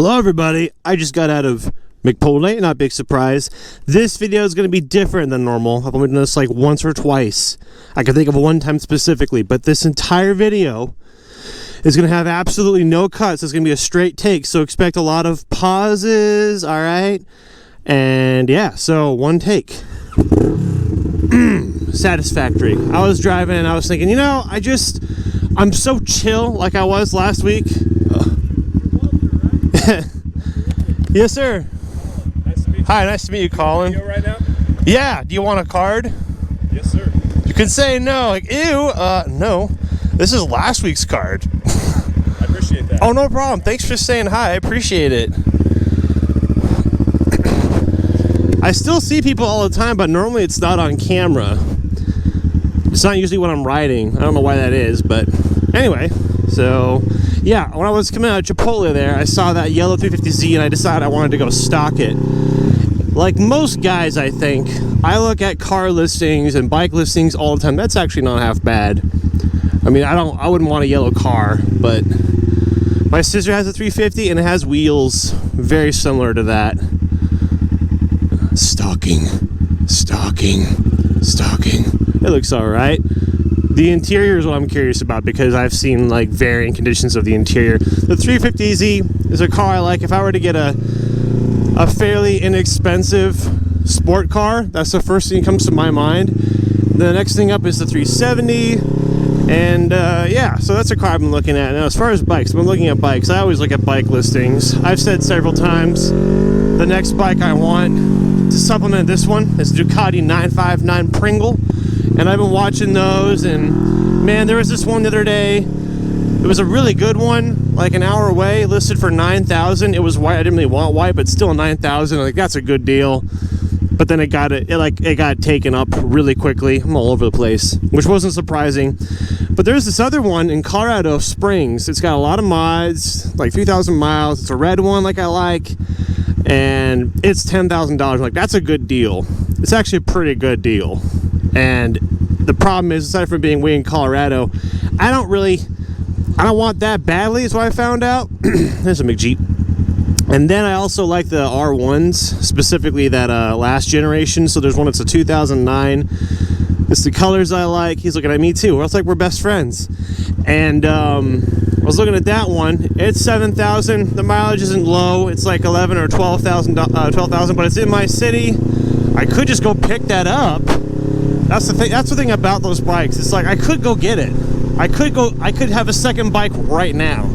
Hello everybody, I just got out of McPoldate, not big surprise. This video is going to be different than normal. I've only done this like once or twice. I can think of one time specifically, but this entire video is going to have absolutely no cuts. It's going to be a straight take, so expect a lot of pauses, alright? And yeah, so one take. Satisfactory. I was driving and I was thinking, you know, I'm so chill like I was last week. Yes, sir. Nice to meet you. Hi, nice to meet you, Colin. Video right now? Yeah, do you want a card? Yes, sir. You can say no, like, ew, no. This is last week's card. I appreciate that. Oh, no problem. Thanks for saying hi. I appreciate it. I still see people all the time, but normally it's not on camera. It's not usually when I'm riding. I don't know why that is, but anyway, so yeah, when I was coming out of Chipotle there, I saw that yellow 350Z and I decided I wanted to go stock it. Like most guys, I think, I look at car listings and bike listings all the time. That's actually not half bad. I mean, I wouldn't want a yellow car, but my sister has a 350 and it has wheels very similar to that. Stalking. It looks all right. The interior is what I'm curious about because I've seen like varying conditions of the interior. The 350Z is a car I like. If I were to get a fairly inexpensive sport car, that's the first thing that comes to my mind. The next thing up is the 370. And yeah, so that's a car I've been looking at. Now, as far as bikes, I've been looking at bikes. I always look at bike listings. I've said several times the next bike I want to supplement this one is Ducati 959 Pringle. And I've been watching those, and man, there was this one the other day. It was a really good one, like an hour away, listed for $9,000. It was white. I didn't really want white, but still $9,000. Like, that's a good deal. But then it got taken up really quickly. I'm all over the place, which wasn't surprising. But there's this other one in Colorado Springs. It's got a lot of mods, like 3,000 miles. It's a red one, like I like, and it's $10,000. Like, that's a good deal. It's actually a pretty good deal. And the problem is, aside from being way in Colorado, I don't want that badly, is what I found out. There's a McJeep. And then I also like the R1s, specifically that last generation. So there's one that's a 2009. It's the colors I like. He's looking at me too. It's like we're best friends. And I was looking at that one. It's 7,000. The mileage isn't low. It's like 11 or 12,000, but it's in my city. I could just go pick that up. That's the thing. That's the thing about those bikes. It's like I could go get it. I could have a second bike right now,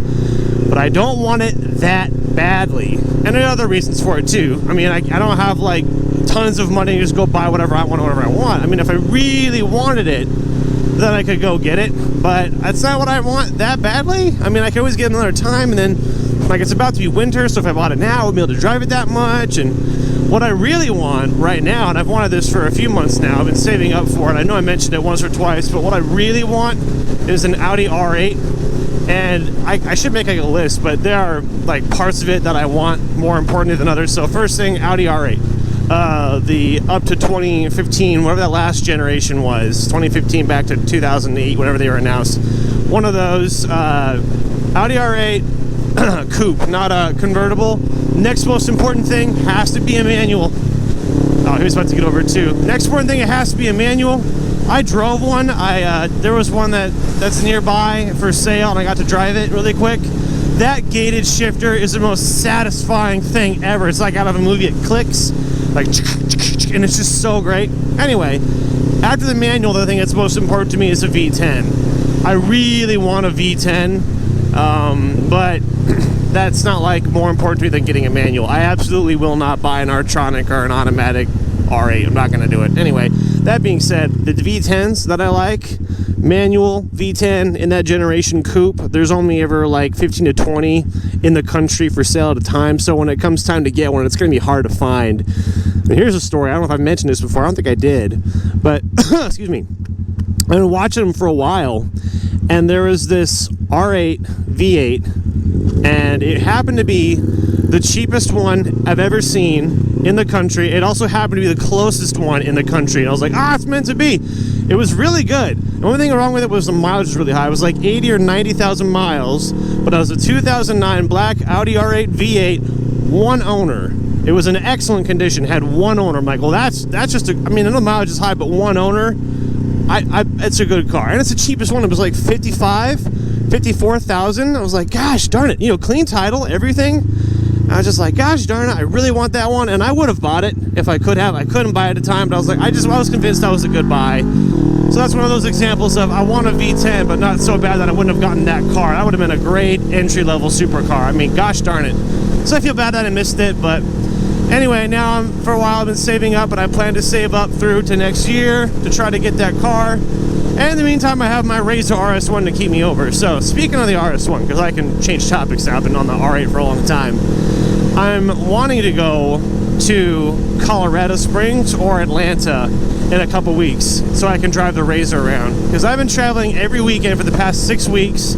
but I don't want it that badly. And there are other reasons for it too. I mean, I don't have like tons of money to just go buy whatever I want. I mean, if I really wanted it, then I could go get it. But that's not what I want that badly. I mean, I could always get another time, and then like it's about to be winter, so if I bought it now, I wouldn't be able to drive it that much. And what I really want right now, and I've wanted this for a few months now, I've been saving up for it. I know I mentioned it once or twice, but what I really want is an Audi R8. And I should make like a list, but there are like parts of it that I want more importantly than others. So first thing, Audi R8. The up to 2015, whatever that last generation was, 2015 back to 2008, whenever they were announced. One of those, Audi R8 coupe, not a convertible. Next most important thing has to be a manual. Oh, he was about to get over too. Next important thing, it has to be a manual. I drove one. There was one that's nearby for sale, and I got to drive it really quick. That gated shifter is the most satisfying thing ever. It's like out of a movie. It clicks, like, and it's just so great. Anyway, after the manual, the thing that's most important to me is a V10. I really want a V10, but that's not like more important to me than getting a manual. I absolutely will not buy an Artronic or an automatic R8. I'm not going to do it. Anyway, that being said, the V10s that I like, manual V10 in that generation coupe, there's only ever like 15 to 20 in the country for sale at a time. So when it comes time to get one, it's going to be hard to find. And here's a story. I don't know if I've mentioned this before. I don't think I did. But, excuse me. I've been watching them for a while. And there was this R8 V8. and it happened to be the cheapest one I've ever seen in the country. It also happened to be the closest one in the country, and I was like, it's meant to be. It was really good. The only thing wrong with it was the mileage was really high. It was like 80 or 90,000 miles, but it was a 2009 black Audi R8 V8, one owner. It was in excellent condition, had one owner. I'm like, well, that's just I know the mileage is high, but one owner, it's a good car. And it's the cheapest one. It was like 54,000. I was like, gosh darn it. Clean title, everything. I was just like, gosh darn it, I really want that one. And I would have bought it if I could have. I couldn't buy it at the time, but I was like, I was convinced that was a good buy. So that's one of those examples of I want a V10, but not so bad that I wouldn't have gotten that car. That would have been a great entry-level supercar. Gosh darn it. So I feel bad that I missed it, but anyway, now for a while I've been saving up, but I plan to save up through to next year to try to get that car. And in the meantime, I have my Razor RS1 to keep me over. So speaking of the RS1, because I can change topics now, I've been on the R8 for a long time. I'm wanting to go to Colorado Springs or Atlanta in a couple weeks so I can drive the Razor around, because I've been traveling every weekend for the past 6 weeks.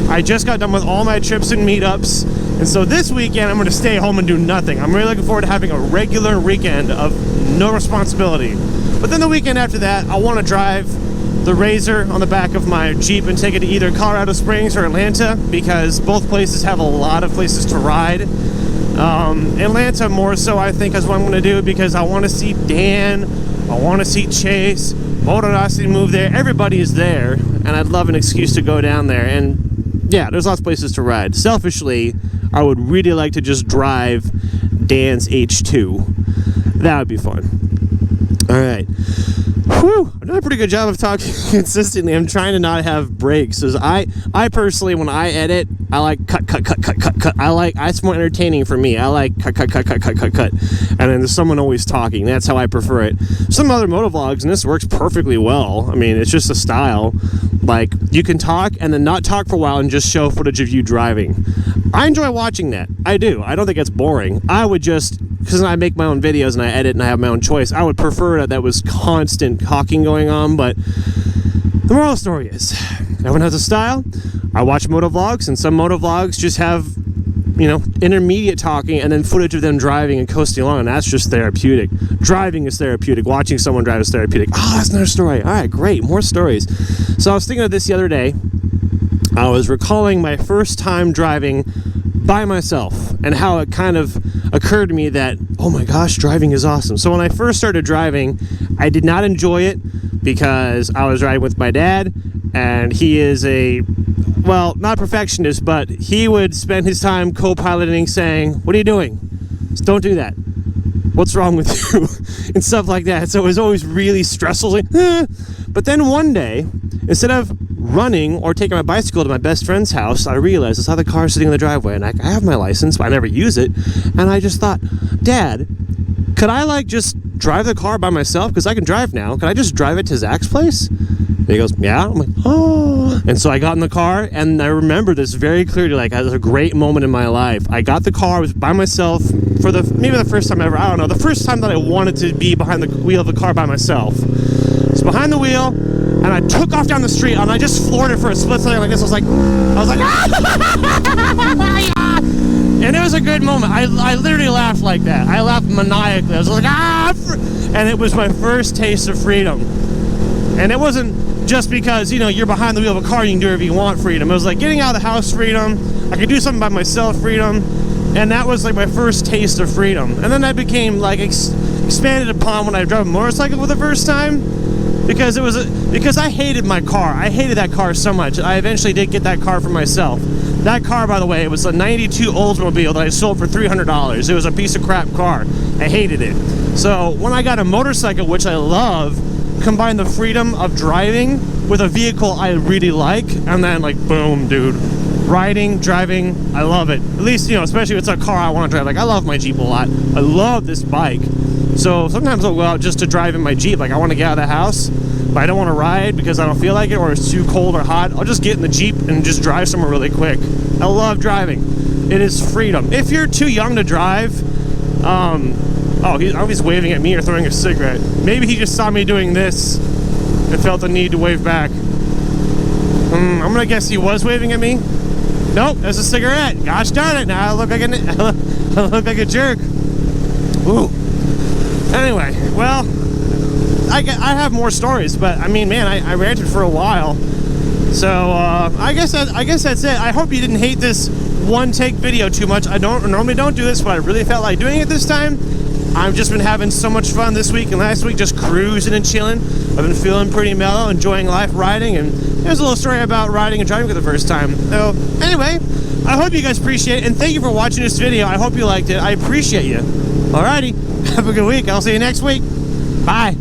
I just got done with all my trips and meetups, and so this weekend I'm going to stay home and do nothing. I'm really looking forward to having a regular weekend of no responsibility. But then the weekend after that, I want to drive the Razor on the back of my Jeep and take it to either Colorado Springs or Atlanta, because both places have a lot of places to ride. Atlanta more so, I think, is what I'm going to do, because I want to see Dan, I want to see Chase, Motorosity move there. Everybody is there, and I'd love an excuse to go down there. And yeah, there's lots of places to ride. Selfishly, I would really like to just drive Dan's H2. That would be fun. All right. Whew, I'm doing a pretty good job of talking consistently. I'm trying to not have breaks. Because I personally, when I edit, I like cut. It's more entertaining for me. I like cut. And then there's someone always talking. That's how I prefer it. Some other motovlogs, and this works perfectly well. It's just a style. Like, you can talk and then not talk for a while and just show footage of you driving. I enjoy watching that. I do. I don't think it's boring. I would just, because I make my own videos and I edit and I have my own choice, I would prefer that was constant talking going on. But the moral of the story is, everyone has a style. I watch motovlogs, and some motovlogs just have, intermediate talking and then footage of them driving and coasting along, and that's just therapeutic. Driving is therapeutic. Watching someone drive is therapeutic. That's another story. All right, great. More stories. So I was thinking of this the other day. I was recalling my first time driving by myself and how it kind of occurred to me that, oh my gosh, driving is awesome. So when I first started driving, I did not enjoy it because I was riding with my dad, and he is not perfectionist, but he would spend his time co-piloting, saying, what are you doing? Just don't do that. What's wrong with you? And stuff like that. So it was always really stressful. But then one day, instead of running or taking my bicycle to my best friend's house, I realized I saw the car sitting in the driveway, and I have my license, but I never use it. And I just thought, Dad, could I just drive the car by myself? Because I can drive now. Could I just drive it to Zach's place? And he goes, yeah. I'm like, oh. And so I got in the car, and I remember this very clearly. It was a great moment in my life. I got the car, I was by myself for maybe the first time ever. I don't know. The first time that I wanted to be behind the wheel of the car by myself. I was behind the wheel, and I took off down the street, and I just floored it for a split second like this. I was like, ah! And it was a good moment. I literally laughed like that. I laughed maniacally. I was like, and it was my first taste of freedom. And it wasn't just because, you're behind the wheel of a car, you can do whatever you want freedom. It was like getting out of the house freedom. I could do something by myself freedom. And that was my first taste of freedom. And then that became expanded upon when I drove a motorcycle for the first time. Because I hated my car. I hated that car so much. I eventually did get that car for myself. That car, by the way, it was a 92 Oldsmobile that I sold for $300. It was a piece of crap car. I hated it. So when I got a motorcycle, which I love, combined the freedom of driving with a vehicle I really like, and then boom, dude. Riding, driving, I love it. At least, especially if it's a car I want to drive. I love my Jeep a lot. I love this bike. So sometimes I'll go out just to drive in my Jeep. I want to get out of the house, but I don't want to ride because I don't feel like it, or it's too cold or hot. I'll just get in the Jeep and just drive somewhere really quick. I love driving. It is freedom. If you're too young to drive, he's waving at me or throwing a cigarette. Maybe he just saw me doing this and felt the need to wave back. I'm gonna guess he was waving at me. Nope, that's a cigarette. Gosh darn it! Now I look like I look like a jerk. Ooh. Anyway, well, I have more stories, but I mean, man, I ranted for a while. So I guess that's it. I hope you didn't hate this one take video too much. I normally don't do this, but I really felt like doing it this time. I've just been having so much fun this week and last week, just cruising and chilling. I've been feeling pretty mellow, enjoying life riding, and there's a little story about riding and driving for the first time. So anyway, I hope you guys appreciate it, and thank you for watching this video. I hope you liked it. I appreciate you. Alrighty, have a good week. I'll see you next week. Bye.